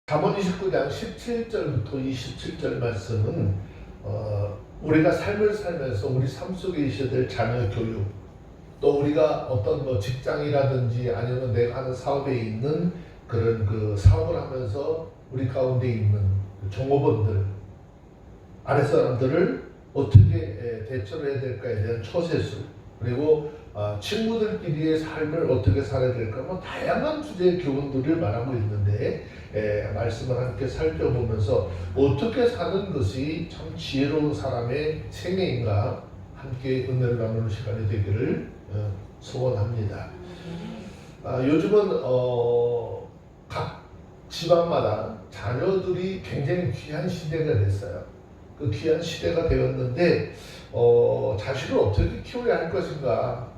잠언 29장 17절부터 27절 말씀은 우리가 삶을 살면서 우리 삶 속에 있어야 될 자녀 교육, 또 우리가 어떤 직장이라든지 아니면 내가 하는 사업에 있는 그런 그 사업을 하면서 우리 가운데 있는 종업원들, 아랫사람들을 어떻게 대처를 해야 될까에 대한 처세술, 그리고 친구들끼리의 삶을 어떻게 살아야 될까, 다양한 주제의 교훈들을 말하고 있는데 말씀을 함께 살펴보면서 어떻게 사는 것이 참 지혜로운 사람의 생애인가 함께 은혜를 나누는 시간이 되기를 소원합니다. 요즘은 각 지방마다 자녀들이 굉장히 귀한 시대가 됐어요. 그 귀한 시대가 되었는데 자식을 어떻게 키워야 할 것인가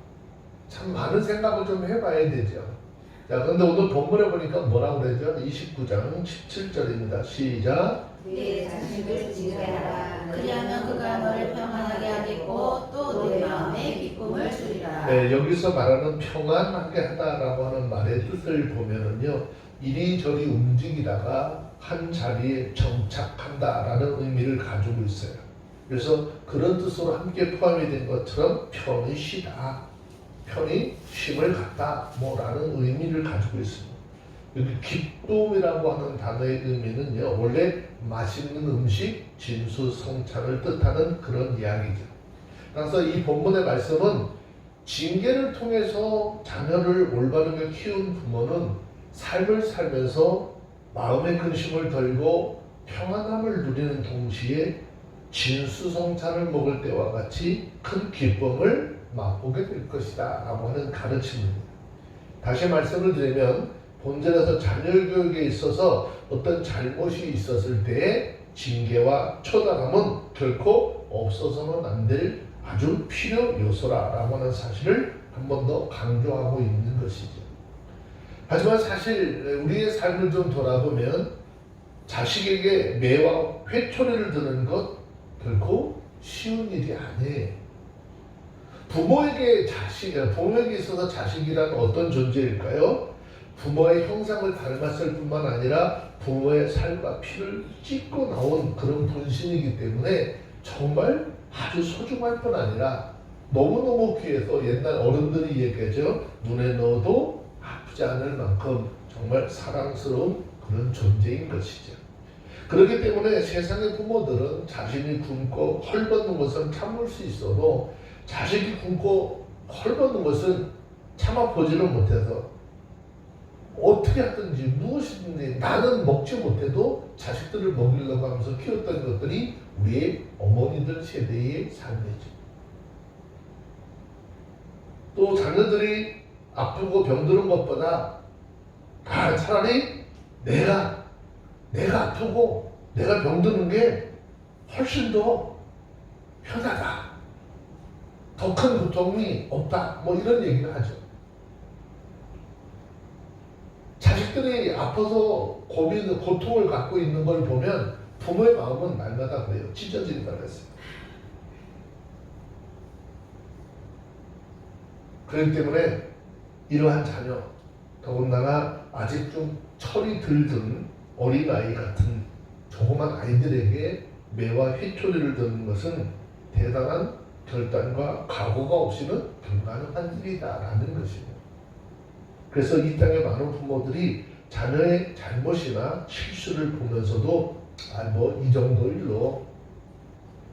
참 많은 생각을 좀 해봐야 되죠. 자, 그런데 오늘 본문에 보니까 뭐라고 그러죠? 29장 17절입니다. 시작. 네 자식을 지혜하라. 그리하면 그가 너를 평안하게 하겠고 또 내 마음에 기쁨을 주리라. 네, 여기서 말하는 평안하게 하다라고 하는 말의 뜻을 보면은요, 이리저리 움직이다가 한 자리에 정착한다라는 의미를 가지고 있어요. 그래서 그런 뜻으로 함께 포함이 된 것처럼 편히 쉬다, 편히 쉼을 갖다 라는 의미를 가지고 있습니다. 여기 기쁨이라고 하는 단어의 의미는요, 원래 맛있는 음식, 진수성찬을 뜻하는 그런 이야기죠. 그래서 이 본문의 말씀은 징계를 통해서 자녀를 올바르게 키운 부모는 삶을 살면서 마음의 근심을 덜고 평안함을 누리는 동시에 진수성찬을 먹을 때와 같이 큰 기쁨을 맛보게 될 것이다 라고 하는 가르침입니다. 다시 말씀을 드리면 본절에서 자녀 교육에 있어서 어떤 잘못이 있었을 때의 징계와 처단함은 결코 없어서는 안 될 아주 필요 요소라고 하는 사실을 한 번 더 강조하고 있는 것이죠. 하지만 사실 우리의 삶을 좀 돌아보면 자식에게 매와 회초리를 드는 것 결코 쉬운 일이 아니에요. 부모에게 있어서 자식이란 어떤 존재일까요? 부모의 형상을 닮았을 뿐만 아니라 부모의 살과 피를 찢고 나온 그런 분신이기 때문에 정말 아주 소중할 뿐 아니라 너무너무 귀해서 옛날 어른들이 얘기하죠. 눈에 넣어도 아프지 않을 만큼 정말 사랑스러운 그런 존재인 것이죠. 그렇기 때문에 세상의 부모들은 자신이 굶고 헐벗는 것은 참을 수 있어도 자식이 굶고 헐벗는 것은 참아보지는 못해서 어떻게 하든지 무엇이든지 나는 먹지 못해도 자식들을 먹이려고 하면서 키웠던 것들이 우리의 어머니들 세대의 삶이죠. 또 자녀들이 아프고 병드는 것보다 차라리 내가 아프고 내가 병드는 게 훨씬 더 편하다, 더 큰 고통이 없다, 이런 얘기를 하죠. 자식들이 아파서 고통을 갖고 있는 걸 보면 부모의 마음은 날마다 그래요. 찢어진다 그랬어요. 그렇기 때문에 이러한 자녀, 더군다나 아직 좀 철이 들든 어린아이 같은 조그만 아이들에게 매와 회초리를 드는 것은 대단한 결단과 각오가 없이는 불가능한 일이다라는 것입니다. 그래서 이 땅의 많은 부모들이 자녀의 잘못이나 실수를 보면서도 이 정도 일로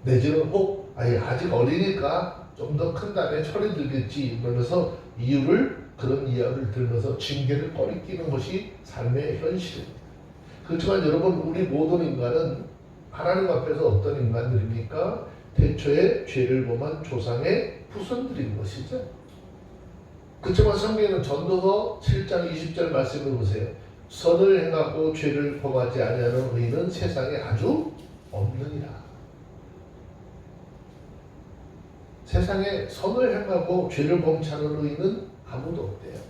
내지는 혹 아직 어리니까 좀 더 큰 다음에 철이 들겠지 이러면서 그런 이야기를 들으면서 징계를 꺼리끼는 것이 삶의 현실입니다. 그렇지만 여러분, 우리 모든 인간은 하나님 앞에서 어떤 인간들입니까? 태초에 죄를 범한 조상의 후손들인 것이죠. 그렇지만 성경에는 전도서 7장 20절 말씀을 보세요. 선을 행하고 죄를 범하지 아니하는 의인은 세상에 아주 없느니라. 세상에 선을 행하고 죄를 범치 않은 의인은 아무도 없대요.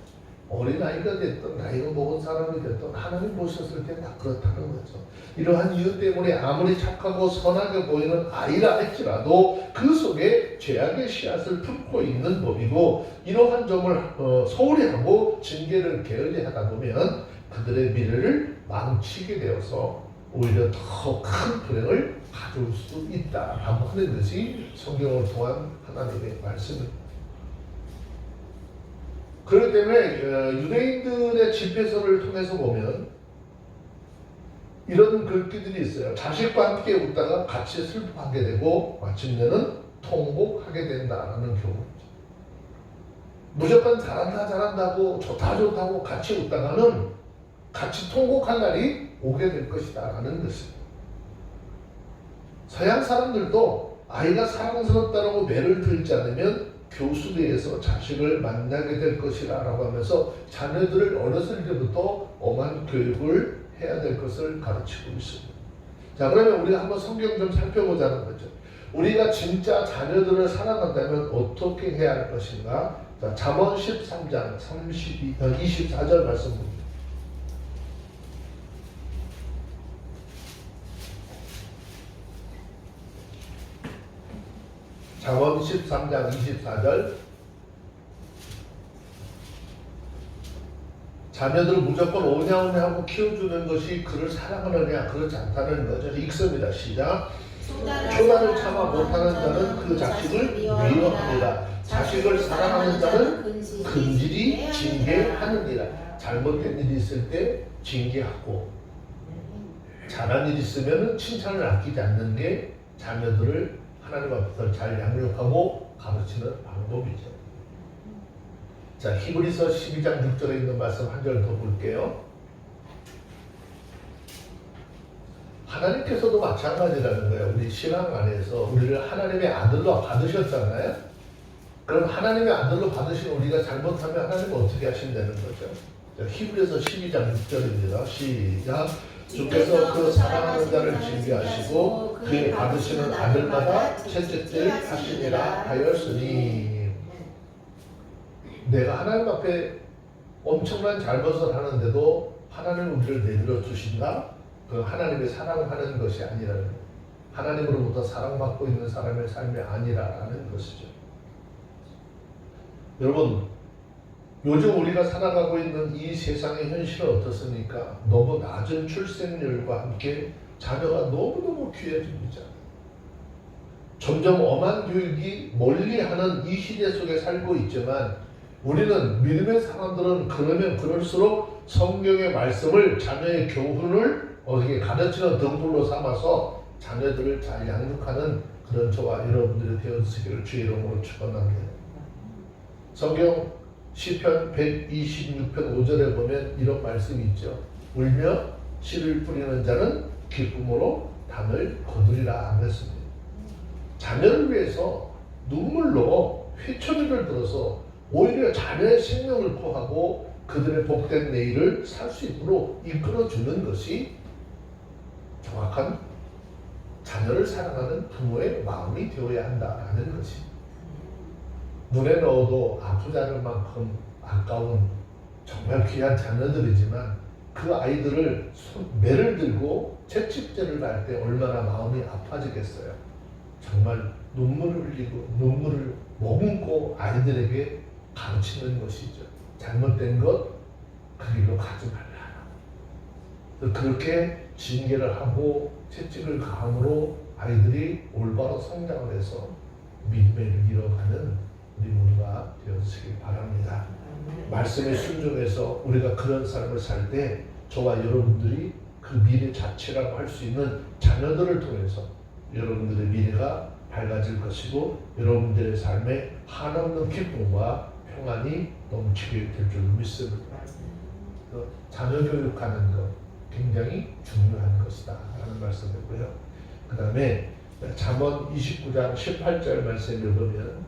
어린아이가 됐든 나이가 먹은 사람이 됐든 하나님 보셨을 때 다 그렇다는 거죠. 이러한 이유 때문에 아무리 착하고 선하게 보이는 아이라 할지라도 그 속에 죄악의 씨앗을 품고 있는 법이고, 이러한 점을 소홀히 하고 징계를 게을리 하다 보면 그들의 미래를 망치게 되어서 오히려 더 큰 불행을 가져올 수 있다라고 하는 것이 성경을 통한 하나님의 말씀입니다. 그렇기 때문에 유대인들의 집회서를 통해서 보면 이런 글귀들이 있어요. 자식과 함께 웃다가 같이 슬퍼하게 되고 마침내는 통곡하게 된다라는 경우죠. 무조건 잘한다고 좋다고 같이 웃다가는 같이 통곡할 날이 오게 될 것이다 라는 것입니다. 서양 사람들도 아이가 사랑스럽다고 매를 들지 않으면 교수대에서 자식을 만나게 될 것이라 라고 하면서 자녀들을 어렸을 때부터 엄한 교육을 해야 될 것을 가르치고 있습니다. 자, 그러면 우리가 한번 성경 좀 살펴보자는 거죠. 우리가 진짜 자녀들을 사랑한다면 어떻게 해야 할 것인가? 자, 잠언 13장 24절 말씀 봅니다. 잠언 13장 24절. 자녀들을 무조건 오냐오냐 하고 키워주는 것이 그를 사랑하느냐 그렇지 않다는 거죠. 읽습니다. 시작. 초단을 참아 못하는 자는 그 자식을 미워합니다. 자식을 사랑하는 자는 근질이 징계하느니라. 잘못된 일이 있을 때 징계하고 잘한 일이 있으면 칭찬을 아끼지 않는 게 자녀들을 하나님 앞에서 잘 양육하고 가르치는 방법이죠. 자, 히브리서 12장 6절에 있는 말씀 한 절 더 볼게요. 하나님께서도 마찬가지라는 거예요. 우리 신앙 안에서 우리를 하나님의 아들로 받으셨잖아요. 그럼 하나님의 아들로 받으신 우리가 잘못하면 하나님은 어떻게 하신다는 거죠? 자, 히브리서 12장 6절입니다. 시작. 주께서 그 사랑하는 자를 징계하시고 그의 받으시는 아들마다 채찍질 하시니라 하였으니. 내가 하나님 앞에 엄청난 잘못을 하는데도 하나님은 우리를 내버려 주신다? 그 하나님의 사랑하는 것이 아니라는 거예요. 하나님으로부터 사랑받고 있는 사람의 삶이 아니라는 것이죠. 여러분, 요즘 우리가 살아가고 있는 이 세상의 현실은 어떻습니까? 너무 낮은 출생률과 함께 자녀가 너무너무 귀해집니다. 점점 엄한 교육이 멀리하는 이 시대 속에 살고 있지만 우리는 믿음의 사람들은 그러면 그럴수록 성경의 말씀을 자녀의 교훈을 어떻게 가르치는 등불로 삼아서 자녀들을 잘 양육하는 그런 저와 여러분들이 되어주시기를 주의 이름으로 축원합니다. 성경 시편 126편 5절에 보면 이런 말씀이 있죠. 울며 씨를 뿌리는 자는 기쁨으로 담을 거두리라 하였습니다. 자녀를 위해서 눈물로 회초리를 들어서 오히려 자녀의 생명을 구하고 그들의 복된 내일을 살 수 있도록 이끌어주는 것이 정확한 자녀를 사랑하는 부모의 마음이 되어야 한다는 것이. 눈에 넣어도 아프지 않을 만큼 아까운 정말 귀한 자녀들이지만 그 아이들을 매를 들고 채찍질을 할 때 얼마나 마음이 아파지겠어요. 정말 눈물을 흘리고 눈물을 머금고 아이들에게 가르치는 것이죠. 잘못된 것 그 길로 가지 말라. 그렇게 징계를 하고 채찍을 가함으로 아이들이 올바로 성장을 해서 믿음에 이뤄가는 우리 모두가 되어주시길 바랍니다. 말씀에 순종해서 우리가 그런 삶을 살 때 저와 여러분들이 그 미래 자체라고 할 수 있는 자녀들을 통해서 여러분들의 미래가 밝아질 것이고 여러분들의 삶에 한없는 기쁨과 평안이 넘치게 될 줄 믿습니다. 자녀 교육하는 것 굉장히 중요한 것이다 라는 말씀이고요. 그 다음에 잠언 29장 18절 말씀을 보면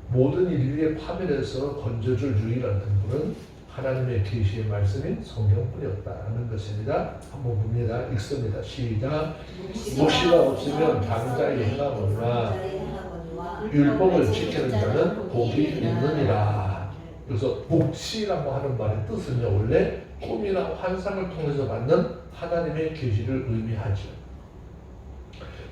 모든 인류의 파멸에서 건져줄 유일한 등불은 하나님의 계시의 말씀인 성경뿐이었다라는 것입니다. 한번 봅니다. 읽습니다. 시작. 묵시가 없으면 당자의 행하거니와 율법을 지키는 자는 복이 있느니라. 그래서 묵시라고 하는 말의 뜻은요, 원래 꿈이나 환상을 통해서 받는 하나님의 계시를 의미하죠.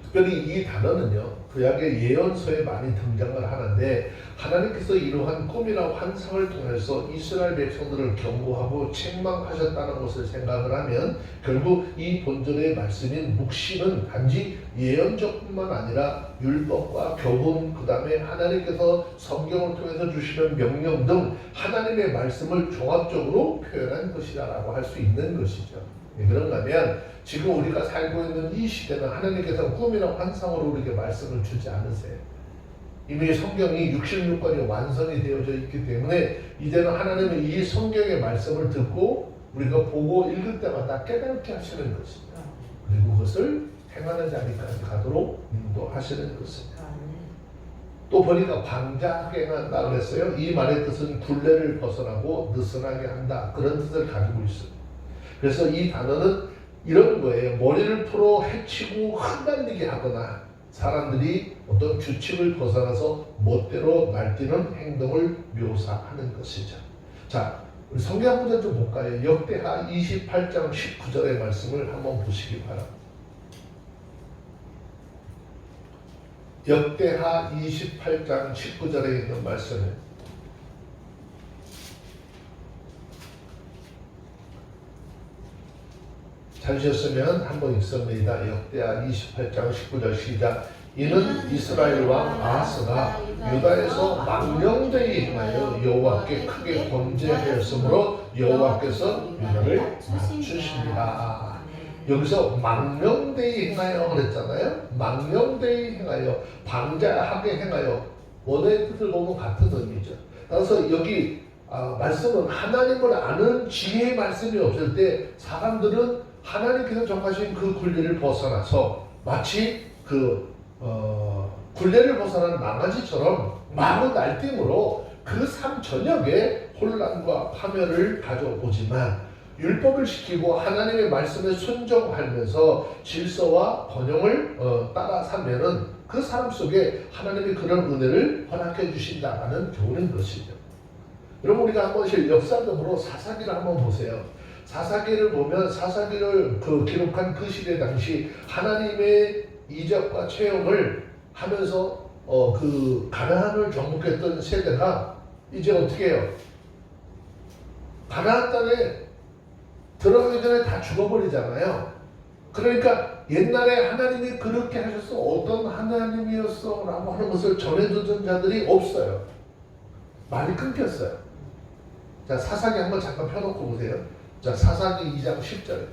특별히 이 단어는요, 구약의 예언서에 많이 등장을 하는데 하나님께서 이러한 꿈이나 환상을 통해서 이스라엘 백성들을 경고하고 책망하셨다는 것을 생각을 하면 결국 이 본절의 말씀인 묵시는 단지 예언적뿐만 아니라 율법과 교훈, 그 다음에 하나님께서 성경을 통해서 주시는 명령 등 하나님의 말씀을 종합적으로 표현한 것이라고 할 수 있는 것이죠. 그런가 하면 지금 우리가 살고 있는 이 시대는 하나님께서 꿈이나 환상으로 우리에게 말씀을 주지 않으세요. 이미 성경이 66권이 완성이 되어져 있기 때문에 이제는 하나님은 이 성경의 말씀을 듣고 우리가 보고 읽을 때마다 깨닫게 하시는 것입니다. 그리고 그것을 행하는 자리까지 가도록 인도하시는 것입니다. 또 보니까 방자하게 한다 그랬어요. 이 말의 뜻은 굴레를 벗어나고 느슨하게 한다, 그런 뜻을 가지고 있습니다. 그래서 이 단어는 이런 거예요. 머리를 풀어 해치고 흩날리게 하거나 사람들이 어떤 규칙을 벗어나서 멋대로 날뛰는 행동을 묘사하는 것이죠. 자, 우리 성경 한 문제 좀 볼까요? 역대하 28장 19절의 말씀을 한번 보시기 바랍니다. 역대하 28장 19절에 있는 말씀을 찾으셨으면 한번 읽습니다. 역대하 28장 19절 시작. 이는 이스라엘 왕 아하스가 유다에서 망령되이 행하여 여호와께 크게 범죄하였으므로 여호와께서 유다를 낮추십니다. 여기서 망령되이 행하여 그랬잖아요. 망령되이 행하여, 방자하게 행하여, 원어의 뜻을 보면 같은 의미죠. 그래서 여기 말씀은 하나님을 아는 지혜의 말씀이 없을 때 사람들은 하나님께서 정하신 그 굴레를 벗어나서 마치 굴레를 벗어난 망아지처럼 마구 날뛰므로 그 삶 전역에 혼란과 파멸을 가져오지만 율법을 지키고 하나님의 말씀에 순종하면서 질서와 번영을 따라 살면은 그 사람 속에 하나님이 그런 은혜를 허락해 주신다는 교훈인 것이죠. 여러분, 우리가 한 번씩 역사적으로 사사기를 한번 보세요. 사사기를 보면 사사기를 기록한 그 시대 당시 하나님의 이적과 체험을 하면서 가나안을 정복했던 세대가 이제 어떻게 해요? 가나안 땅에 들어가기 전에 다 죽어버리잖아요. 그러니까 옛날에 하나님이 그렇게 하셔서 어떤 하나님이었어 라고 하는 것을 전해주던 자들이 없어요. 말이 끊겼어요. 자, 사사기 한번 잠깐 펴놓고 보세요. 자, 사사기 2장 10절.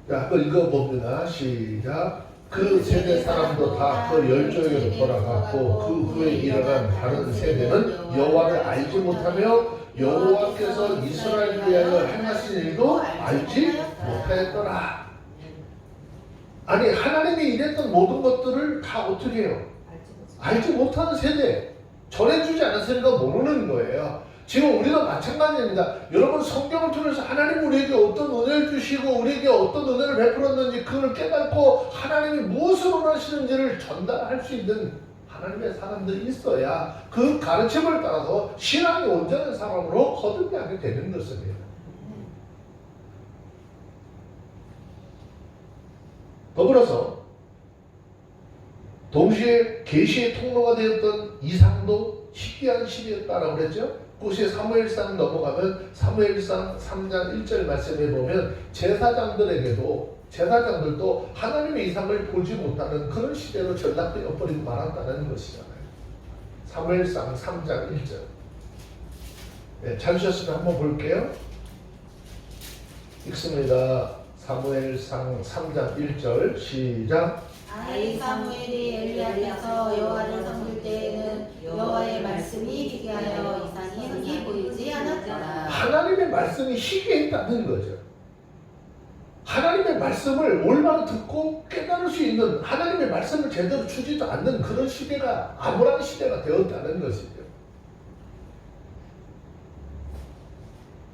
자, 한번 읽어봅니다. 시작. 그 세대 사람도 다 그 열조에게로 돌아갔고 그 후에 일어난 다른 세대는 여호와를 알지 못하며 여호와께서 이스라엘을 위하여 행하신 일도 알지 못하였더라. 아니, 하나님이 일했던 모든 것들을 다 어떻게 해요? 알지 못하는 세대, 전해주지 않았으니까 모르는 거예요. 지금 우리도 마찬가지입니다. 여러분, 성경을 통해서 하나님 우리에게 어떤 은혜를 주시고 우리에게 어떤 은혜를 베풀었는지 그걸 깨닫고 하나님이 무엇을 원하시는지를 전달할 수 있는 하나님의 사람들이 있어야 그 가르침을 따라서 신앙이 온전한 사람으로 거듭나게 되는 것입니다. 더불어서 동시에 계시의 통로가 되었던 이상도 희귀한 시대였다라고 그랬죠. 혹시 사무엘상 넘어가면 사무엘상 3장 1절 말씀에 보면 제사장들도 하나님의 이상을 보지 못하는 그런 시대로 전락되어 버리고 말았다는 것이잖아요. 사무엘상 3장 1절. 네, 찾으셨으면 한번 볼게요. 읽습니다. 사무엘상 3장 1절 시작. 아이 사무엘이 엘리 앞에서 여호와를 섬길 때에는 여호와의 말씀이 희귀하여 이상이 흔히 보이지 않았더라. 하나님의 말씀이 희귀했다는 거죠. 하나님의 말씀을 올바로 듣고 깨달을 수 있는, 하나님의 말씀을 제대로 주지도 않는 그런 시대가 암울한 시대가 되었다는 것이죠.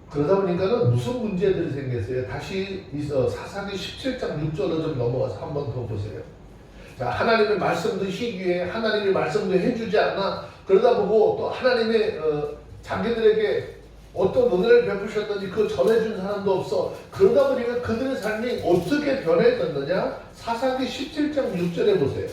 그러다 보니까는 무슨 문제들이 생겼어요? 다시 사사기 17장 6절로 좀 넘어가서 한 번 더 보세요. 자, 하나님의 말씀도 희귀해, 하나님의 말씀도 해주지 않나. 그러다 보고 또 하나님의 자기들에게 어떤 은혜를 베푸셨더니 그 전해준 사람도 없어. 그러다 보니까 그들의 삶이 어떻게 변해졌느냐? 사사기 17장 6절에 보세요.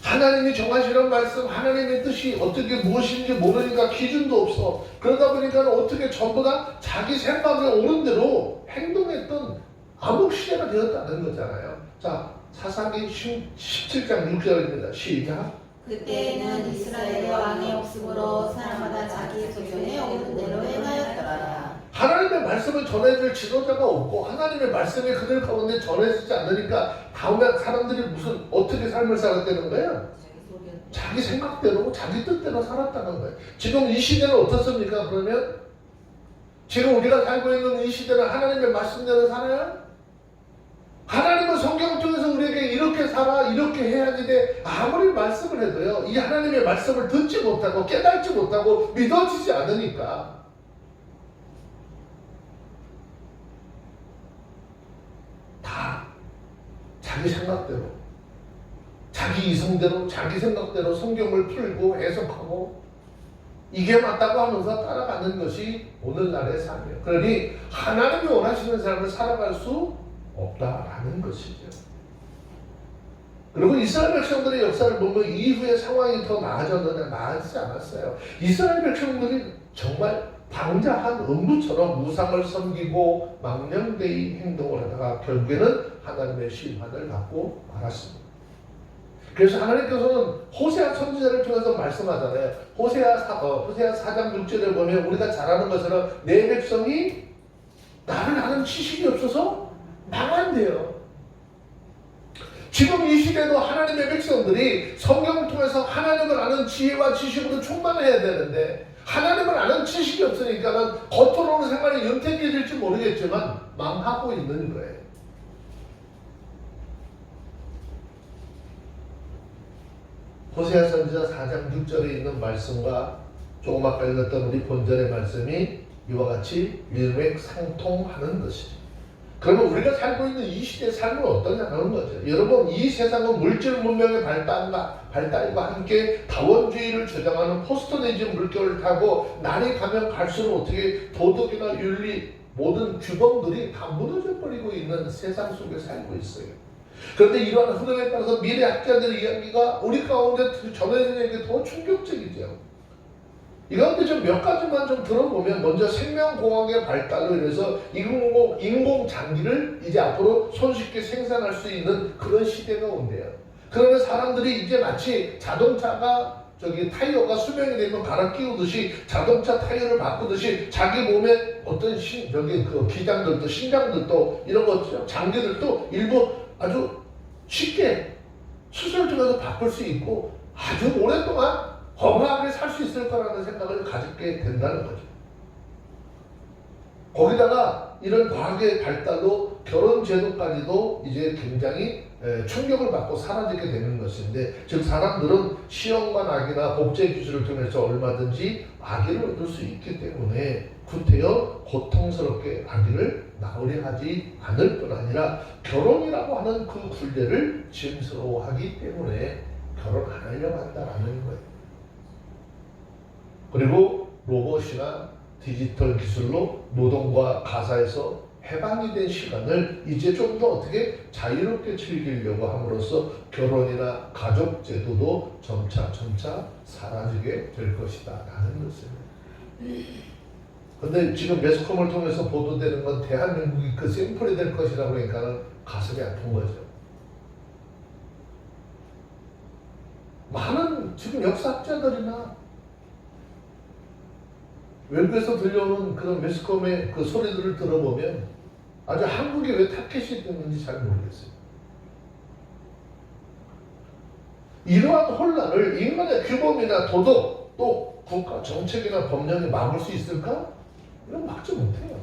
하나님이 정하시는 말씀, 하나님의 뜻이 어떻게 무엇인지 모르니까 기준도 없어. 그러다 보니까 어떻게 전부 다 자기 생각에 오른 대로 행동했던 암흑 시대가 되었다는 거잖아요. 자, 사사기 17장 6절입니다. 시작. 그때는 이스라엘의 왕이 없으므로 사람마다 자기 소견에 오른 대로 행하였더라. 하나님의 말씀을 전해줄 지도자가 없고 하나님의 말씀이 그들 가운데 전해지지 않으니까 다음에 사람들이 무슨 어떻게 삶을 살았다는 거예요? 자기 생각대로 자기 뜻대로 살았다는 거예요. 지금 이 시대는 어떻습니까? 그러면 지금 우리가 살고 있는 이 시대는 하나님의 말씀대로 살아요? 하나님은 성경을 통해서 우리에게 이렇게 살아 이렇게 해야지 돼 아무리 말씀을 해도요 이 하나님의 말씀을 듣지 못하고 깨닫지 못하고 믿어지지 않으니까 다 자기 생각대로 자기 이성대로 자기 생각대로 성경을 풀고 해석하고 이게 맞다고 하면서 따라가는 것이 오늘날의 삶이에요. 그러니 하나님이 원하시는 삶을 살아갈 수 없다라는 것이죠. 그리고 이스라엘 백성들의 역사를 보면 이후의 상황이 더 나아졌느냐? 나아지지 않았어요. 이스라엘 백성들이 정말 방자한 음부처럼 우상을 섬기고 망령되이 행동을 하다가 결국에는 하나님의 심판을 받고 말았습니다. 그래서 하나님께서는 호세아 선지자를 통해서 말씀하잖아요. 호세아 4장 6절에 보면 우리가 잘 아는 것처럼 내 백성이 나를 아는 지식이 없어서 망한대요. 지금 이 시대도 하나님의 백성들이 성경을 통해서 하나님을 아는 지혜와 지식으로 충만해야 되는데 하나님을 아는 지식이 없으니까 겉으로는 생활이 윤택해질지 모르겠지만 망하고 있는 거예요. 호세아 선지자 4장 6절에 있는 말씀과 조금 아까 읽었던 우리 본절의 말씀이 이와 같이 일맥상통하는 것이죠. 그러면 우리가 살고 있는 이 시대의 삶은 어떠냐는 거죠. 여러분 이 세상은 물질 문명의 발달과 함께 다원주의를 주장하는 포스터니즘 물결을 타고 날이 가면 갈수록 어떻게 도덕이나 윤리 모든 규범들이 다 무너져 버리고 있는 세상 속에 살고 있어요. 그런데 이러한 흐름에 따라서 미래학자들의 이야기가 우리 가운데 전해지는 게 더 충격적이죠. 이 가운데 좀 몇 가지만 좀 들어보면 먼저 생명공학의 발달로 인해서 인공장기를 이제 앞으로 손쉽게 생산할 수 있는 그런 시대가 온대요. 그러면 사람들이 이제 마치 자동차가 타이어가 수명이 되면 갈아 끼우듯이 자동차 타이어를 바꾸듯이 자기 몸에 어떤 그 기장들도 신장들도 이런 것 장기들도 일부 아주 쉽게 수술 통해서 바꿀 수 있고 아주 오랫동안 건강하게 살 수 있을 거라는 생각을 가지게 된다는 거죠. 거기다가 이런 과학의 발달로 결혼 제도까지도 이제 굉장히 충격을 받고 사라지게 되는 것인데 즉 사람들은 시험관 아기나 복제 기술을 통해서 얼마든지 아기를 얻을 수 있기 때문에 구태여 고통스럽게 아기를 낳으려 하지 않을 뿐 아니라 결혼이라고 하는 그 굴레를 짐스러워하기 때문에 결혼 안 하려고 한다라는 거예요. 그리고 로봇이나 디지털 기술로 노동과 가사에서 해방이 된 시간을 이제 좀 더 어떻게 자유롭게 즐기려고 함으로써 결혼이나 가족 제도도 점차 사라지게 될 것이다 라는 것입니다. 근데 지금 매스컴을 통해서 보도되는 건 대한민국이 그 샘플이 될 것이라고 하니까 가슴이 아픈 거죠. 많은 지금 역사학자들이나 외국에서 들려오는 그런 매스컴의 그 소리들을 들어보면 아주 한국이 왜 타켓이 됐는지 잘 모르겠어요. 이러한 혼란을 인간의 규범이나 도덕 또 국가 정책이나 법령이 막을 수 있을까? 이건 막지 못해요.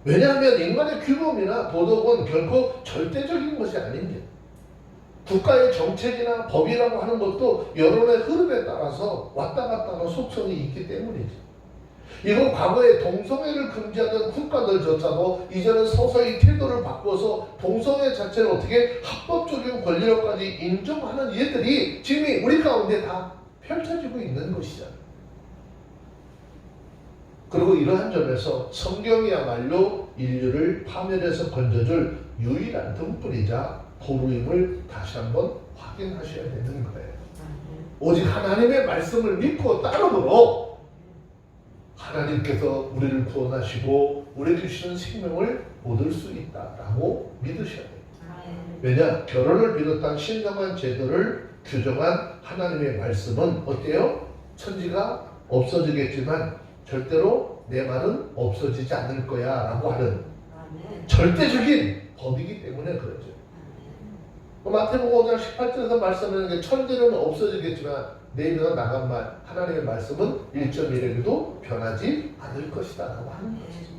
왜냐하면 인간의 규범이나 도덕은 결코 절대적인 것이 아닙니다. 국가의 정책이나 법이라고 하는 것도 여론의 흐름에 따라서 왔다 갔다 하는 속성이 있기 때문이죠. 이건 과거에 동성애를 금지하던 국가들조차도 이제는 서서히 태도를 바꿔서 동성애 자체를 어떻게 합법적인 권리로까지 인정하는 일들이 지금 우리 가운데 다 펼쳐지고 있는 것이잖아요. 그리고 이러한 점에서 성경이야말로 인류를 파멸에서 건져줄 유일한 등불이자 도루임을 다시 한번 확인하셔야 되는 거예요. 오직 하나님의 말씀을 믿고 따름으로 하나님께서 우리를 구원하시고 우리에게 주시는 생명을 얻을 수 있다라고 믿으셔야 돼요. 왜냐? 결혼을 비롯한 신성한 제도를 규정한 하나님의 말씀은 어때요? 천지가 없어지겠지만 절대로 내 말은 없어지지 않을 거야 라고 하는 절대적인 법이기 때문에 그러죠. 마태복음 5장 18절에서 말씀하는 게 천지는 없어지겠지만 내 입에서 나간 말 하나님의 말씀은 1.1에도 변하지 않을 것이다 라고 하는 거죠.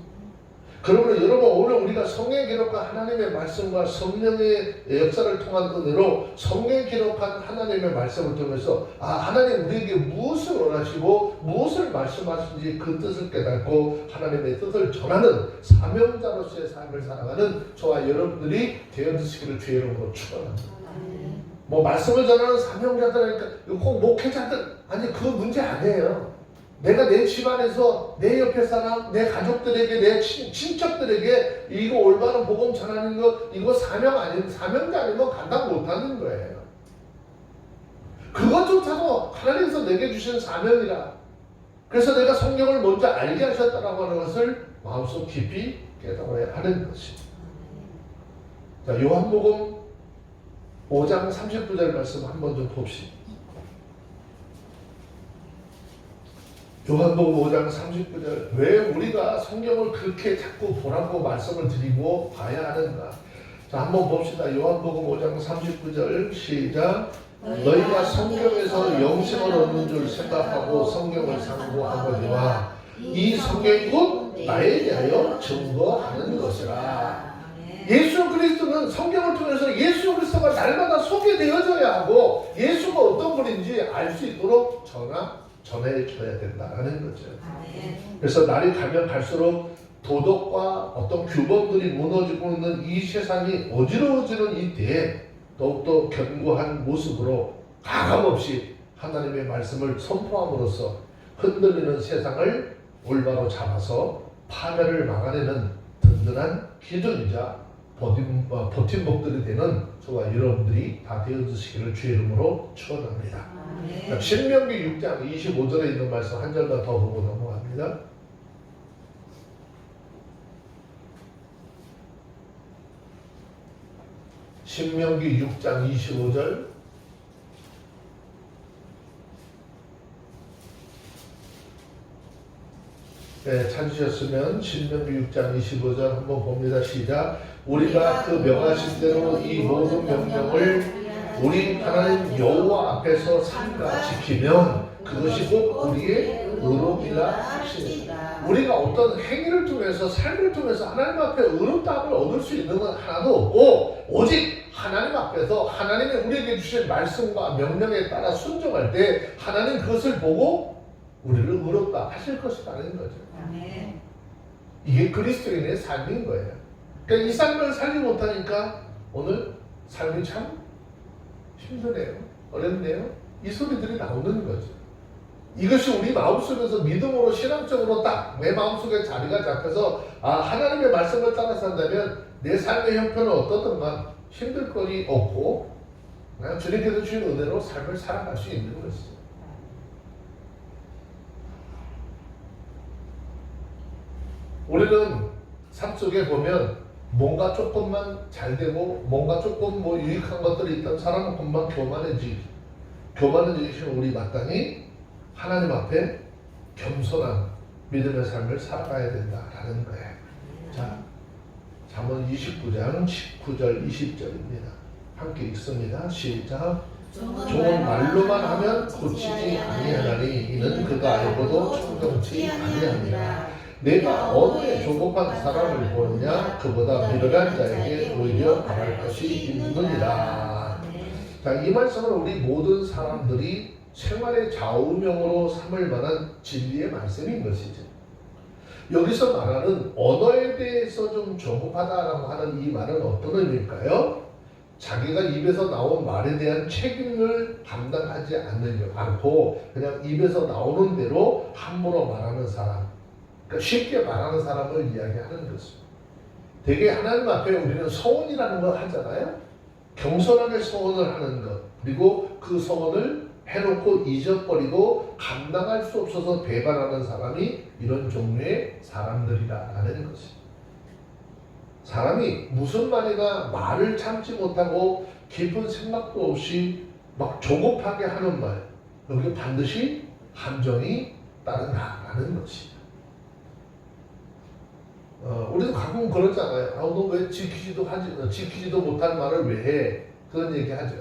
그러면 여러분 오늘 우리가 성경에 기록한 하나님의 말씀과 성령의 역사를 통한 은혜로 성경에 기록한 하나님의 말씀을 통해서 하나님 우리에게 무엇을 원하시고 무엇을 말씀하신지 그 뜻을 깨닫고 하나님의 뜻을 전하는 사명자로서의 삶을 살아가는 저와 여러분들이 되어주시기를 주의 이름으로 축원합니다. 뭐 말씀을 전하는 사명자들이니까 꼭 목회자들 아니 그 문제 아니에요. 내가 내 집안에서 내 옆에 사람, 내 가족들에게, 내 친척들에게 이거 올바른 복음 전하는 거 이거 사명자 아니면 감당 못하는 거예요. 그것조차도 하나님께서 내게 주신 사명이라. 그래서 내가 성경을 먼저 알게 하셨다라고 하는 것을 마음속 깊이 깨달아야 하는 것입니다. 자, 요한복음 5장 39절 말씀 한번 좀 봅시다. 요한복음 5장 39절 왜 우리가 성경을 그렇게 자꾸 보라고 말씀을 드리고 봐야 하는가? 자, 한번 봅시다. 요한복음 5장 39절 시작. 너희가 성경에서 영생을 얻는 줄 생각하고 성경을 상고하거니와 이 성경이 곧 나에 대하여 증거하는 것이라. 예수 그리스도는 성경을 통해서 예수 그리스도가 날마다 소개되어져야 하고 예수가 어떤 분인지 알 수 있도록 전해줘야 된다는 거죠. 그래서 날이 가면 갈수록 도덕과 어떤 규범들이 무너지고 있는 이 세상이 어지러워지는 이때에 더욱더 견고한 모습으로 가감없이 하나님의 말씀을 선포함으로써 흔들리는 세상을 올바로 잡아서 파멸을 막아내는 든든한 기둥이자 버팀목들이 되는 저와 여러분들이 다 되어주시기를 주의 이름으로 축원합니다. 신명기 6장 25절에 있는 말씀 한 절만 더 보고 넘어갑니다. 신명기 6장 25절 네, 찾으셨으면 신명기 6장 25절 한번 봅니다. 시작. 우리가 그 명하신 대로 이 모든 명령을 우리 하나님 여호와 앞에서 삼가 지키면 그것이 곧 우리의 의로움이라 하시니라. 우리가 어떤 행위를 통해서 삶을 통해서 하나님 앞에 의롭다함을 얻을 수 있는 건 하나도 없고 오직 하나님 앞에서 하나님이 우리에게 주신 말씀과 명령에 따라 순종할 때 하나님 그것을 보고 우리를 의롭다 하실 것이라는 거죠. 이게 그리스도인의 삶인 거예요. 그러니까 이 삶을 살지 못하니까 오늘 삶이 참 힘드네요. 어렵네요. 이 소리들이 나오는 거죠. 이것이 우리 마음속에서 믿음으로 신앙적으로 딱 내 마음속에 자리가 잡혀서 하나님의 말씀을 따라 산다면 내 삶의 형편은 어떻든간 힘들 거리 없고 주님께서 주신 은혜로 삶을 살아갈 수 있는 것이죠. 우리는 삶 속에 보면 뭔가 조금만 잘 되고 뭔가 조금 유익한 것들이 있던 사람은 금방 교만해지신 우리 마땅히 하나님 앞에 겸손한 믿음의 삶을 살아가야 된다라는 거예요. 자, 잠언 29장 19절 20절입니다. 함께 읽습니다. 시작. 종은 말로만 하면 고치지 아니하나니 이는 그가 알고도 청정치 아니하니라. 내가 어느 조급한 사람을 보느냐 그보다 미련한 자에게 오히려 바랄 것이 있느니라. 자, 이 말씀은 우리 모든 사람들이 생활의 좌우명으로 삼을 만한 진리의 말씀인 것이죠. 여기서 말하는 언어에 대해서 좀 조급하다라고 하는 이 말은 어떤 의미일까요? 자기가 입에서 나온 말에 대한 책임을 감당하지 않고 그냥 입에서 나오는 대로 함부로 말하는 사람, 그러니까 쉽게 말하는 사람을 이야기하는 것입니다. 되게 하나님 앞에 우리는 서원이라는 걸 하잖아요. 겸손하게 서원을 하는 것, 그리고 그 서원을 해놓고 잊어버리고 감당할 수 없어서 배반하는 사람이 이런 종류의 사람들이라는 것입니다. 사람이 무슨 말이나 말을 참지 못하고 깊은 생각도 없이 막 조급하게 하는 말, 여기 반드시 함정이 따른다라는 것입니다. 우리도 가끔 그러잖아요. 너 왜 지키지도 못한 말을 왜 해? 그런 얘기 하죠.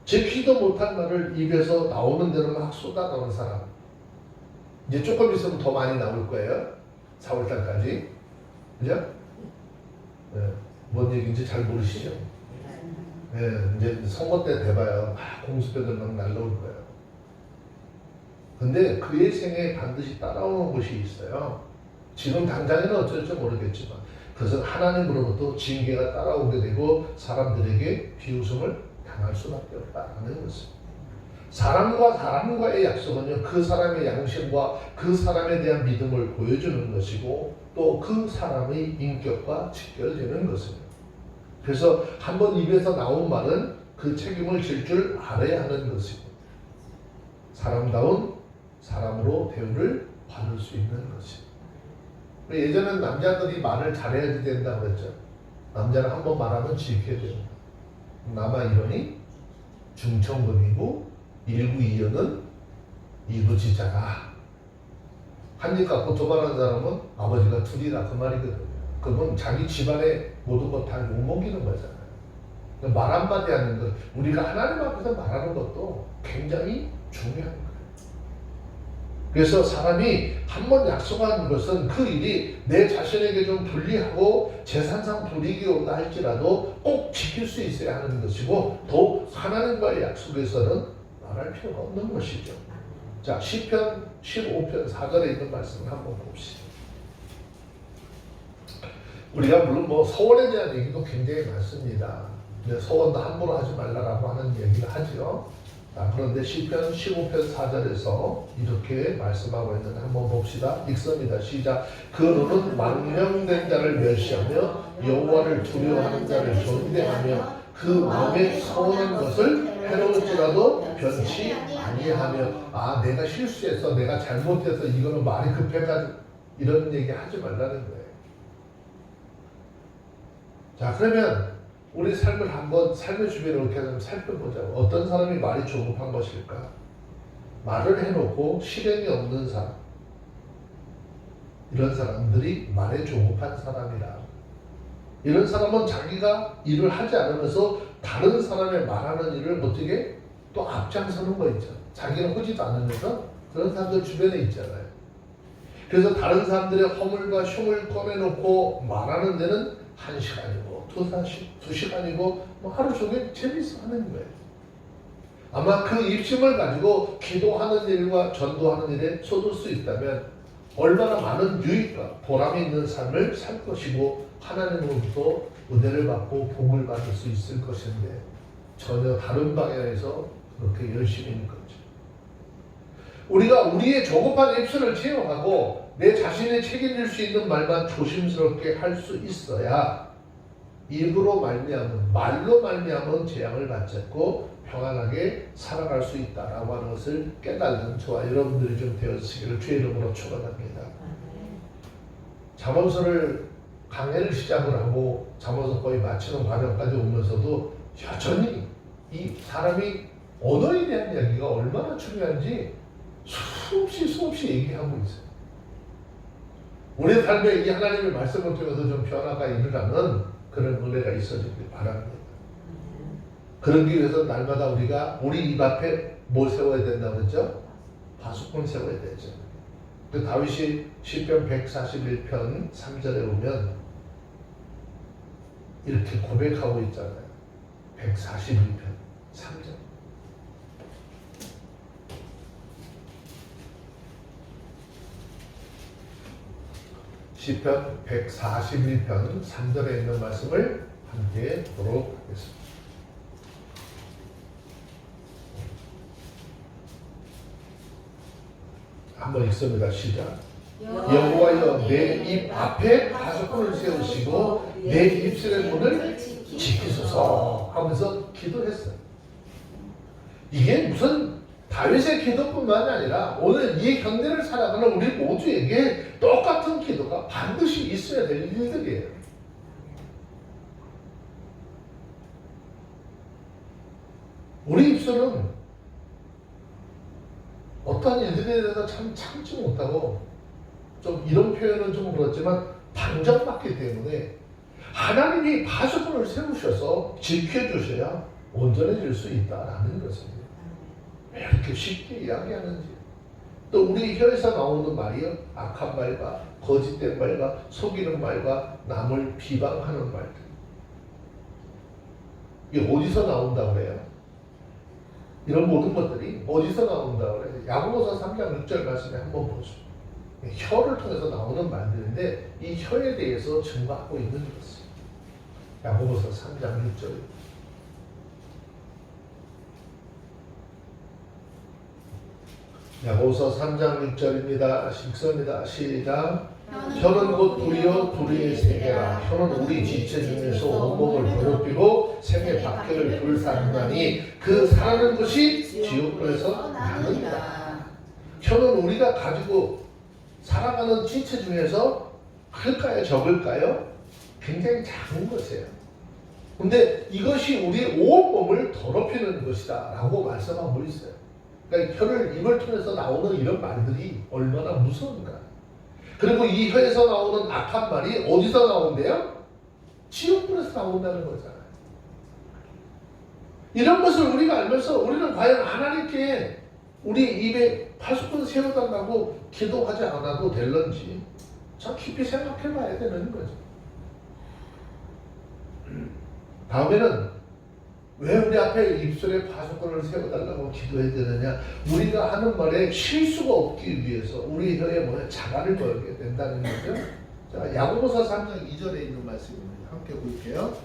지키지도 못한 말을 입에서 나오는 대로 막 쏟아나오는 사람. 이제 조금 있으면 더 많이 나올 거예요. 4월달까지. 그죠? 네, 뭔 얘기인지 잘 모르시죠? 네, 이제 선거 때 돼봐요. 공수표들 막 날라올 거예요. 근데 그의 생에 반드시 따라오는 것이 있어요. 지금 당장에는 어쩔지 모르겠지만 그것은 하나님으로부터 징계가 따라오게 되고 사람들에게 비웃음을 당할 수밖에 없다는 것입니다. 사람과 사람과의 약속은요, 그 사람의 양심과 그 사람에 대한 믿음을 보여주는 것이고 또 그 사람의 인격과 직결되는 것입니다. 그래서 한번 입에서 나온 말은 그 책임을 질 줄 알아야 하는 것이고 사람다운 사람으로 대우를 받을 수 있는 것입니다. 예전엔 남자들이 말을 잘해야 된다고 그랬죠. 남자는 한번 말하면 지켜야 됩니다. 남아 이러니 중천금이고 일구이연은 이루지자라. 한입 갖고 도발하는 사람은 아버지가 둘이라 그 말이거든요. 그건 자기 집안의 모든 것 다 욕먹이는 거잖아요. 말 한마디 하는 것, 우리가 하나님 앞에서 말하는 것도 굉장히 중요한 거예요. 그래서 사람이 한번 약속한 것은 그 일이 내 자신에게 좀 불리하고 재산상 불이익이 온다 할지라도 꼭 지킬 수 있어야 하는 것이고 또 하나님과의 약속에서는 말할 필요가 없는 것이죠. 자, 시편 15편 4절에 있는 말씀을 한번 봅시다. 우리가 물론 뭐 서원에 대한 얘기도 굉장히 많습니다. 근데 서원도 함부로 하지 말라라고 하는 얘기를 하죠. 자, 그런데 시편 15편 4절에서 이렇게 말씀하고 있는데 한번 봅시다. 읽습니다. 시작. 그 너는 망령된 자를 멸시하며 여호와를 두려워하는 자를 존대하며 그 마음에 서운한 것을 해놓을지라도 변치 아니하며. 내가 실수해서 내가 잘못해서 이거는 말이 급해가지고 이런 얘기 하지 말라는 거예요. 자, 그러면 우리 삶을 한번 삶의 주변을 이렇게 한번 살펴보자고. 어떤 사람이 말이 조급한 것일까? 말을 해놓고 실행이 없는 사람, 이런 사람들이 말에 조급한 사람이라. 이런 사람은 자기가 일을 하지 않으면서 다른 사람의 말하는 일을 어떻게 또 앞장서는 거 있죠. 자기는 하지도 않으면서 그런 사람들 주변에 있잖아요. 그래서 다른 사람들의 허물과 흉을 꺼내놓고 말하는 데는 1시간이고 2시간이고 뭐 하루 종일 재밌어 하는 거예요. 아마 그 입심을 가지고 기도하는 일과 전도하는 일에 쏟을 수 있다면 얼마나 많은 유익과 보람이 있는 삶을 살 것이고 하나님으로부터 은혜를 받고 복을 받을 수 있을 것인데 전혀 다른 방향에서 그렇게 열심히 있는 거죠. 우리가 우리의 조급한 입술을 채워가고 내 자신의 책임질 수 있는 말만 조심스럽게 할 수 있어야 입으로 말미암은 말로 말미암은 재앙을 받지 않고 평안하게 살아갈 수 있다라고 하는 것을 깨달는 저와 여러분들이 좀 되어지기를 주의 이름으로 축원합니다. 잠언서를 강해를 시작을 하고 잠언서 거의 마치는 과정까지 오면서도 여전히 이 사람이 언어에 대한 이야기가 얼마나 중요한지 수없이 얘기하고 있어요. 우리 삶에 이 하나님의 말씀을 통해서 좀 변화가 일어나는 그런 은혜가 있어지길 바랍니다. 그러기 위해서 날마다 우리가 우리 입 앞에 뭘 세워야 된다고 했죠? 파수꾼 세워야 되죠. 그 다윗이 시편 141편 3절에 보면 이렇게 고백하고 있잖아요. 141편 3절. 시편 141편 3절에 있는 말씀을 함께 보도록 하겠습니다. 한번 읽습니다. 시작. 여호와여 내 입 앞에 파수꾼을 세우시고 내 입술의 문을 지키소서 하면서 기도했어요. 이게 무슨 다윗의 기도뿐만 아니라 오늘 이 현대를 살아가는 우리 모두에게 똑같은 기도가 반드시 있어야 될 일들이에요. 우리 입술은 어떠한 일들에 대해서 참 참지 못하고 좀 이런 표현은 좀 그렇지만 방정맞기 때문에 하나님이 파수꾼을 세우셔서 지켜주셔야 온전해질 수 있다라는 것입니다. 왜 이렇게 쉽게 이야기하는지. 또 우리 혀에서 나오는 말이요, 악한 말과 거짓된 말과 속이는 말과 남을 비방하는 말들. 이게 어디서 나온다고 그래요? 이런 모든 것들이 어디서 나온다고 그래요? 야고보서 3장 6절 말씀에 한번 보죠. 혀를 통해서 나오는 말들인데 이 혀에 대해서 증거하고 있는 것입니다. 야고보서 3장 6절. 야고보서 3장 6절입니다. 읽습니다. 시작. 혀는 곧 불이요 불의의 세계라. 혀는 우리 지체 중에서 온몸을 더럽히고 생의 박해를 불사하나니 그 사는 것이 지옥불에서 나느니라. 혀는 우리가 가지고 살아가는 지체 중에서 클까요? 적을까요? 굉장히 작은 것이에요. 근데 이것이 우리 온몸을 더럽히는 것이다 라고 말씀하고 있어요. 그러니까 혀를 입을 통해서 나오는 이런 말들이 얼마나 무서운가. 그리고 이 혀에서 나오는 악한 말이 어디서 나온대요? 지옥불에서 나온다는 거잖아요. 이런 것을 우리가 알면서 우리는 과연 하나님께 우리 입에 파수꾼 세워달라고 기도하지 않아도 될런지 참 깊이 생각해 봐야 되는 거죠. 다음에는 왜 우리 앞에 입술에 파수꾼을 세워달라고 기도해야 되느냐? 우리가 하는 말에 실수가 없기 위해서 우리 혀에 뭐냐? 자갈을 걸게 된다는 거죠. 자, 야고보서 3장 2절에 있는 말씀입니다. 함께 볼게요.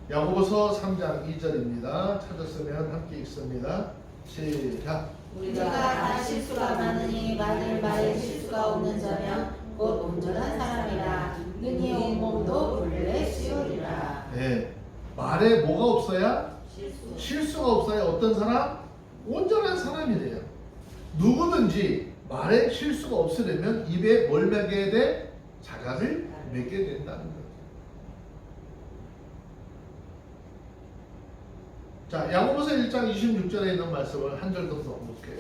야고보서 3장 2절입니다. 찾았으면 함께 읽습니다. 시작. 우리가 다 실수가 많으니 만일 말에 실수가 없는 자면 곧 온전한 사람이라. 능히 온몸도 본래 씌우리라. 네. 말에 뭐가 없어야? 실수가 없어야 어떤 사람? 온전한 사람이래요. 누구든지 말에 실수가 없으려면 입에 뭘 매게 돼? 자갈을 매게 된다는 거예요. 자, 야고보서 1장 26절에 있는 말씀을 한 절 더 볼게요.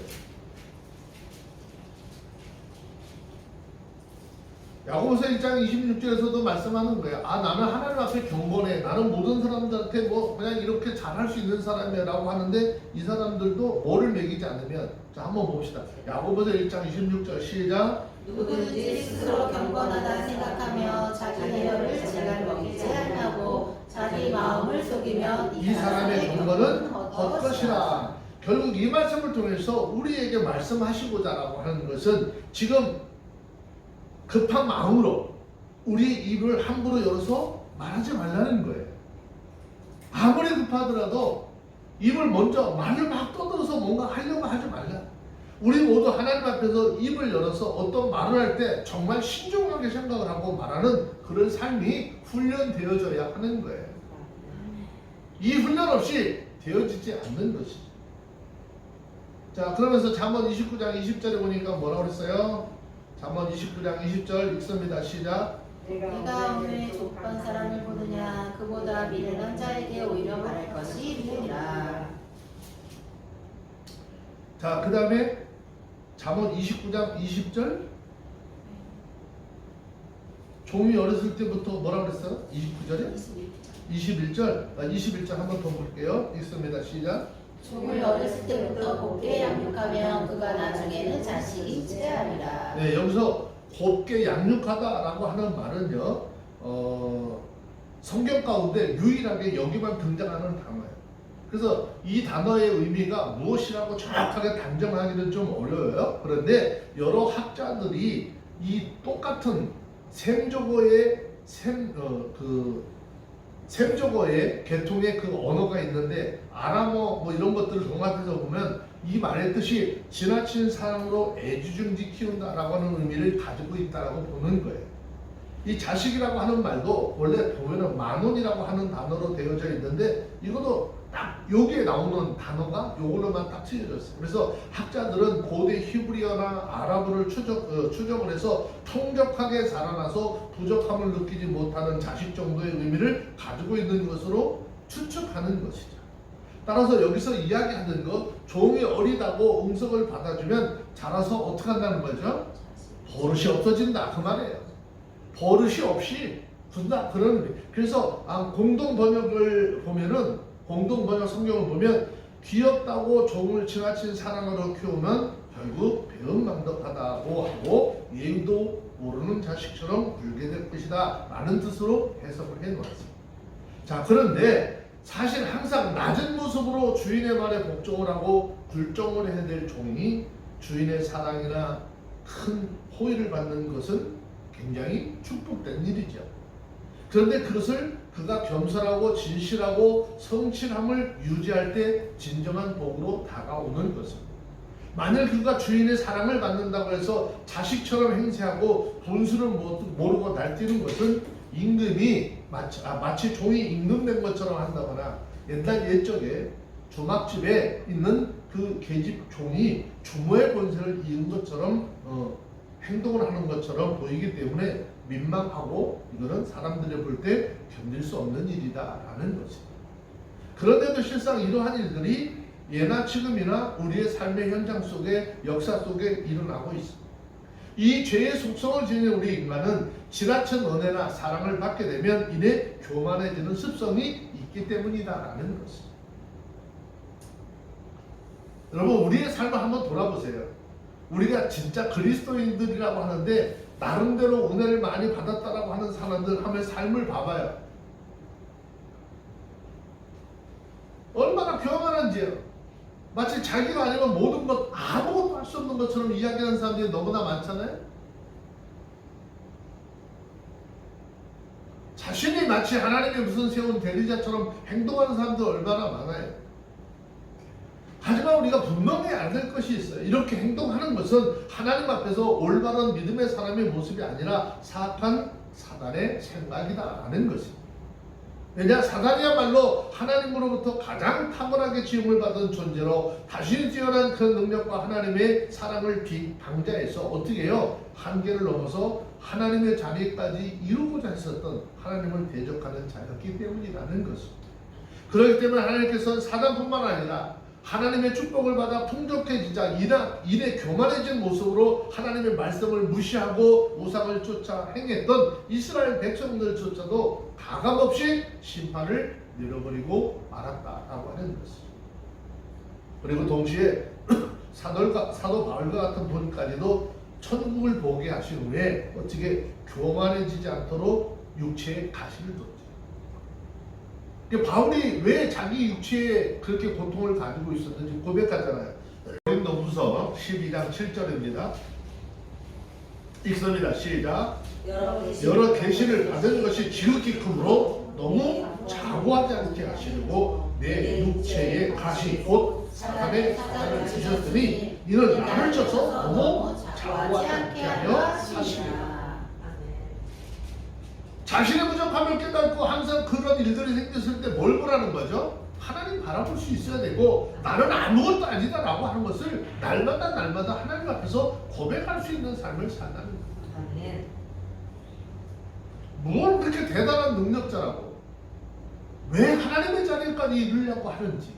야고보서 1장 26절에서도 말씀하는 거예요. 아, 나는 하나님 앞에 경건해. 나는 모든 사람들한테 뭐 그냥 이렇게 잘할 수 있는 사람이라고 하는데 이 사람들도 뭐를 매기지 않으면, 자, 한번 봅시다. 야고보서 1장 26절 시작. 누구든지 스스로 경건하다 생각하며 자기 해열을 제갈 먹이지 않냐고 자기 마음을 속이면 이 사람의 경건은 헛것이라. 결국 이 말씀을 통해서 우리에게 말씀하시고자라고 하는 것은 지금 급한 마음으로 우리 입을 함부로 열어서 말하지 말라는 거예요. 아무리 급하더라도 입을 먼저 말을 막 떠들어서 뭔가 하려고 하지 말라. 우리 모두 하나님 앞에서 입을 열어서 어떤 말을 할 때 정말 신중하게 생각을 하고 말하는 그런 삶이 훈련되어져야 하는 거예요. 이 훈련 없이 되어지지 않는 것이죠. 자, 그러면서 잠언 29장 20절에 보니까 뭐라고 그랬어요? 잠언 29장 20절 읽습니다. 시작. 네가 오늘 족한 사람을 보느냐 그보다 미련한 자에게 오히려 바랄 것이 미련이라. 자, 그 다음에 잠언 29장 20절. 종이 어렸을 때부터 뭐라고 그랬어요? 29절에? 21절. 21절 한번 더 볼게요. 읽습니다. 시작. 종을 어렸을 때부터 곱게 양육하면 그가 나중에는 자식이 지혜하리라. 네, 여기서 곱게 양육하다라고 하는 말은요, 성경 가운데 유일하게 여기만 등장하는 단어예요. 그래서 이 단어의 의미가 무엇이라고 정확하게 단정하기는 좀 어려워요. 그런데 여러 학자들이 이 똑같은 셈조어의 셈조어의 계통의 그 언어가 있는데 아람어 뭐 이런 것들을 종합해서 보면 이 말의 뜻이 지나친 사랑으로 애지중지 키운다라고 하는 의미를 가지고 있다라고 보는 거예요. 이 자식이라고 하는 말도 원래 보면은 만원이라고 하는 단어로 되어져 있는데 이것도 딱 여기에 나오는 단어가 요걸로만 딱 쓰여졌어요. 그래서 학자들은 고대 히브리어나 아랍어를 추적을 해서 통적하게 자라나서 부족함을 느끼지 못하는 자식 정도의 의미를 가지고 있는 것으로 추측하는 것이죠. 따라서 여기서 이야기하는 것, 종이 어리다고 응석을 받아주면 자라서 어떻게 한다는 거죠? 버릇이 없어진다 그 말이에요. 버릇이 없이 둔다 그런 의미. 그래서 공동 번역을 보면은 공동 번역 성경을 보면 귀엽다고 종을 지나친 사랑으로 키우면 결국 배은망덕하다고 하고 예의도 모르는 자식처럼 굴게 될 것이다 라는 뜻으로 해석을 해놓았습니다. 자, 그런데 사실 항상 낮은 모습으로 주인의 말에 복종을 하고 굴종을 해야 될 종이 주인의 사랑이나 큰 호의를 받는 것은 굉장히 축복된 일이죠. 그런데 그것을 그가 겸손하고 진실하고 성실함을 유지할 때 진정한 복으로 다가오는 것입니다. 만일 그가 주인의 사랑을 받는다고 해서 자식처럼 행세하고 분수를 모르고 날뛰는 것은 임금이 마치 종이 임금된 것처럼 한다거나 옛날 옛적에 주막집에 있는 그 계집 종이 주모의 권세를 이은 것처럼 행동을 하는 것처럼 보이기 때문에 민망하고 이거는 사람들이 볼 때 견딜 수 없는 일이다라는 것입니다. 그런데도 실상 이러한 일들이 예나 지금이나 우리의 삶의 현장 속에 역사 속에 일어나고 있습니다. 이 죄의 속성을 지닌 우리 인간은 지나친 은혜나 사랑을 받게 되면 이내 교만해지는 습성이 있기 때문이다라는 것입니다. 여러분 우리의 삶을 한번 돌아보세요. 우리가 진짜 그리스도인들이라고 하는데 나름대로 은혜를 많이 받았다라고 하는 사람들 하면 삶을 봐봐요. 얼마나 교만한지요. 마치 자기가 아니면 모든 것 아무것도 할 수 없는 것처럼 이야기하는 사람들이 너무나 많잖아요. 자신이 마치 하나님의 무슨 세운 대리자처럼 행동하는 사람들 얼마나 많아요. 하지만 우리가 분명히 알아야 될 것이 있어요. 이렇게 행동하는 것은 하나님 앞에서 올바른 믿음의 사람의 모습이 아니라 사악한 사단의 생각이다라는 것입니다. 왜냐 사단이야말로 하나님으로부터 가장 탁월하게 지음을 받은 존재로 자신이 뛰어난 그 능력과 하나님의 사랑을 방자해서 어떻게 해요? 한계를 넘어서 하나님의 자리까지 이루고자 했었던 하나님을 대적하는 자였기 때문이라는 것입니다. 그렇기 때문에 하나님께서는 사단뿐만 아니라 하나님의 축복을 받아 풍족해지자 일에 교만해진 모습으로 하나님의 말씀을 무시하고 우상을 쫓아 행했던 이스라엘 백성들조차도 가감없이 심판을 내려버리고 말았다라고 하는 것입니다. 그리고 동시에 사도 바울과 같은 분까지도 천국을 보게 하신 후에 어떻게 교만해지지 않도록 육체에 가시를 뒀죠. 바울이 왜 자기 육체에 그렇게 고통을 가지고 있었는지 고백하잖아요. 고린도후서 12장 7절입니다. 읽습니다. 시작. 여러 계시를 받은 것이 지극히 크므로 너무 자고하지 않게 하시려고 내 육체에 가시 곧 사탄의 사자를 주셨으니 이는 나를 쳐서 너무 자고하지 않게 하려 하시리라. 자신의 부족함을 깨닫고 항상 그런 일들이 생겼을 때 뭘 보라는 거죠? 하나님 바라볼 수 있어야 되고 나는 아무것도 아니다라고 하는 것을 날마다 하나님 앞에서 고백할 수 있는 삶을 산다는 거예요. 뭘 그렇게 대단한 능력자라고 왜 하나님의 자리까지 이르려고 하는지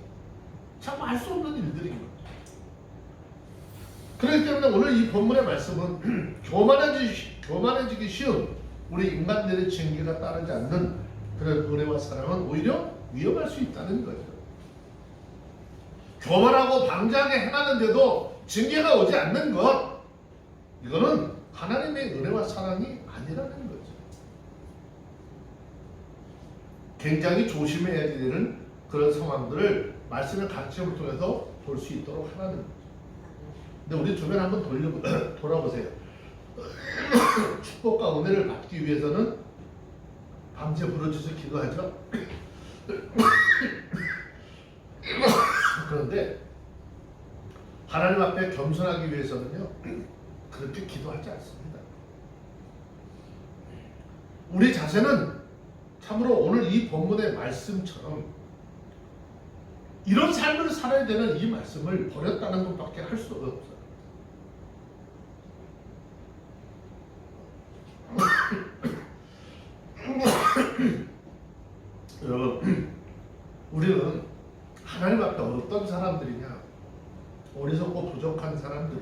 참 알 수 없는 일들인 거예요. 그렇기 때문에 오늘 이 본문의 말씀은 교만해지기 쉬운 우리 인간들의 징계가 따르지 않는 그런 은혜와 사랑은 오히려 위험할 수 있다는 거죠. 교만하고 방자하게 행하는데도 징계가 오지 않는 것, 이거는 하나님의 은혜와 사랑이 아니라는 거죠. 굉장히 조심해야 되는 그런 상황들을 말씀의 가르침을 통해서 볼 수 있도록 하라는 거죠. 근데 우리 주변 한번 돌아보세요. 축복과 은혜를 받기 위해서는 밤새 부르짖어 기도하죠. 그런데 하나님 앞에 겸손하기 위해서는요, 그렇게 기도하지 않습니다. 우리 자세는 참으로 오늘 이 본문의 말씀처럼 이런 삶을 살아야 되는 이 말씀을 버렸다는 것밖에 할 수가 없어요. 여러분, 우리는 하나님 앞에 어떤 사람들이냐? 어리석고 부족한 사람들이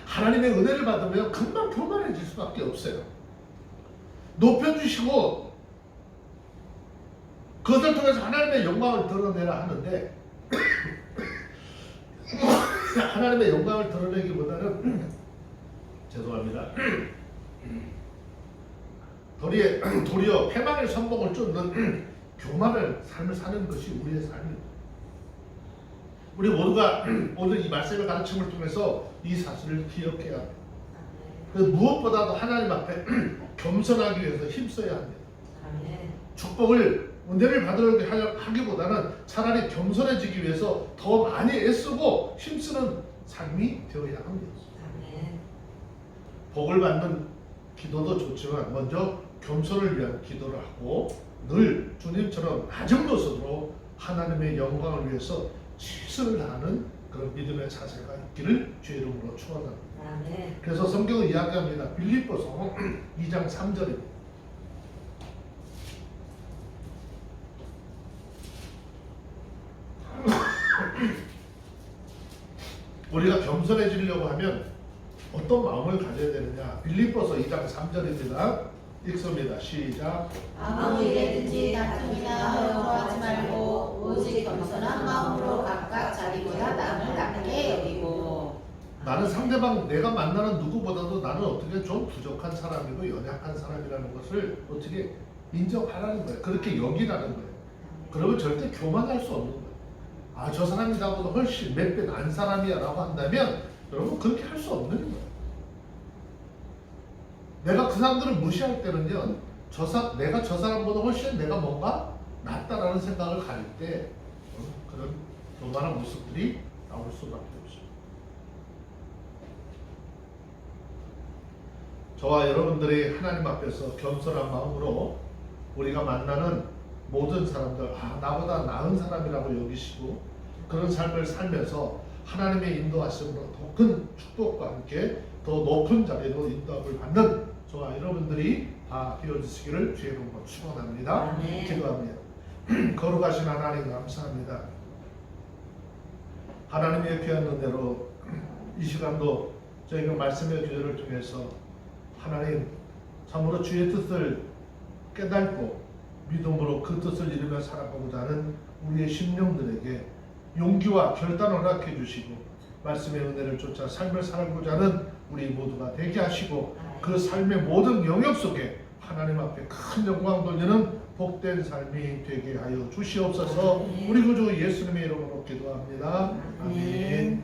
하나님의 은혜를 받으면 금방 교만해질 수밖에 없어요. 높여주시고 그것을 통해서 하나님의 영광을 드러내라 하는데 하나님의 영광을 드러내기보다는 죄송합니다. 도리어 패망의 선봉을 쫓는 교만을 삶을 사는 것이 우리의 삶입니다. 우리 모두가 오늘 이 말씀의 가르침을 통해서 이 사실을 기억해야 합니다. 그래서 무엇보다도 하나님 앞에 겸손하기 위해서 힘써야 합니다. 축복을 은혜를 받으려고 하기보다는 차라리 겸손해지기 위해서 더 많이 애쓰고 힘쓰는 삶이 되어야 합니다. 복을 받는 기도도 좋지만 먼저 겸손을 위한 기도를 하고 늘 주님처럼 낮은 모습으로 하나님의 영광을 위해서 최선을 다하는 그런 믿음의 자세가 있기를 주의 이름으로 축원합니다. 그래서 성경은 이야기합니다. 빌립보서 2장 3절입니다. 우리가 겸손해지려고 하면 어떤 마음을 가져야 되느냐? 빌립보서 2장 3절입니다. 읽습니다. 시작. 아무 일에든지 다툼이나 허용하지 말고 오직 겸손한 마음으로 각각 자기보다 남을 낫게 여기고. 나는 상대방 내가 만나는 누구보다도 나는 어떻게 좀 부족한 사람이고 연약한 사람이라는 것을 어떻게 인정하라는 거예요. 그렇게 여기라는 거예요. 그러면 절대 교만할 수 없는 거예요. 아, 저 사람이 나보다 훨씬 몇 배 난 사람이야 라고 한다면 여러분 그렇게 할 수 없는 거예요. 내가 그 사람들을 무시할 때는요, 내가 저 사람보다 훨씬 내가 뭔가 낫다라는 생각을 가질 때 그런 교만한 모습들이 나올 수밖에 없어요. 저와 여러분들이 하나님 앞에서 겸손한 마음으로 우리가 만나는 모든 사람들, 나보다 나은 사람이라고 여기시고 그런 삶을 살면서 하나님의 인도하심으로 더 큰 축복과 함께 더 높은 자리로 인도함을 받는 저와 여러분들이 다 되어주시기를 주의 이름으로 축원합니다. 기도합니다. 거룩하신 하나님 감사합니다. 하나님의 귀한 은혜로 이 시간도 저희가 말씀의 교제를 통해서 하나님 참으로 주의 뜻을 깨닫고 믿음으로 그 뜻을 이루며 살아가고자 하는 우리의 심령들에게 용기와 결단을 허락해 주시고 말씀의 은혜를 쫓아 삶을 살아가고자 하는 우리 모두가 되게 하시고 그 삶의 모든 영역 속에 하나님 앞에 큰 영광 돌리는 복된 삶이 되게 하여 주시옵소서. 우리 구주 예수님의 이름으로 기도합니다. 아멘.